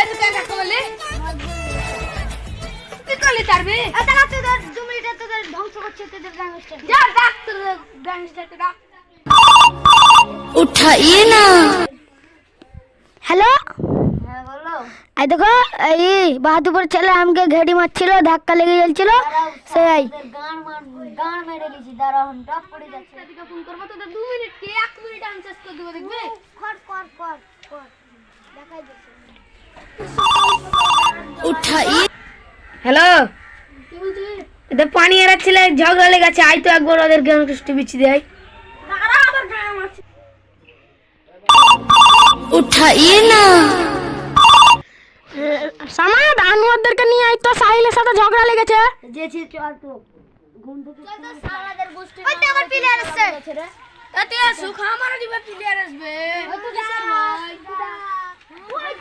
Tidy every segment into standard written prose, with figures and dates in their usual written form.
এই তো টাকা কমলে কি করলি তারবি এটা না তোদের 2 মিনিটে তোদের ধ্বংস করছে তোদের গ্যাংস্টার যা ডাক তোর গ্যাংস্টারকে ডাক उठाइए ना। হ্যালো হ্যাঁ বলো এই দেখো এই বাহাদুরপুর ছেলে আমাকে ঘেড়ি মারছিল ধাক্কা লেগে যাচ্ছিল সেই গান মেরে লিছি দাঁড়া হন টপ পড়ে যাচ্ছে এদিকে ফোন করব তোদের 2 মিনিট কি 1 মিনিট আমি শেষ করে দেব দেখবি কর দেখাই দিছি उठाइए। হ্যালো, কি বলছিস এটা পানি এরাচ্ছিল, ঝগড়া লেগেছে। আই তো একবার ওদের জ্ঞান কৃষ্টি বিচি দেয়। দাঁড়া আবার গান মারছে उठाइए ना। সামাদ আনোয়ারদেরকে নিয়ে আই তো, সাহিলের সাথে ঝগড়া লেগেছে। যেছি চল তো ঘুম থেকে চল তো সারাদের গোষ্ঠী ওই তো আমার প্লেয়ার আসছে এতে সুখ আমার দিবে প্লেয়ার আসবে ওই তো কিসের ভাই ওই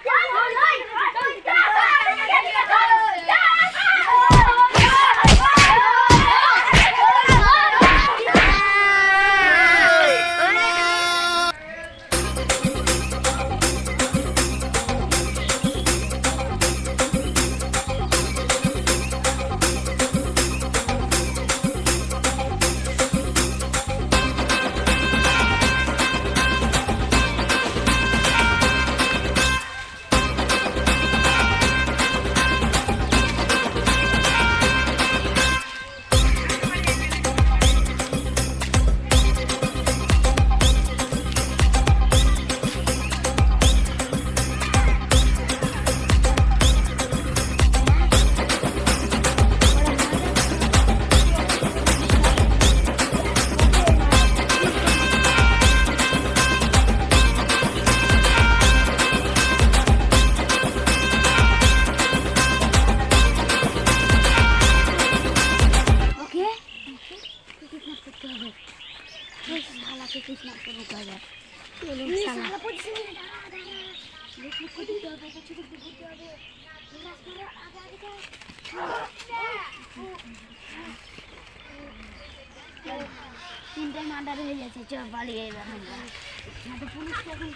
চল তিনটে মার্ডার হয়ে গেছে চল পালিয়ে এবার আমরা পুলিশ এখন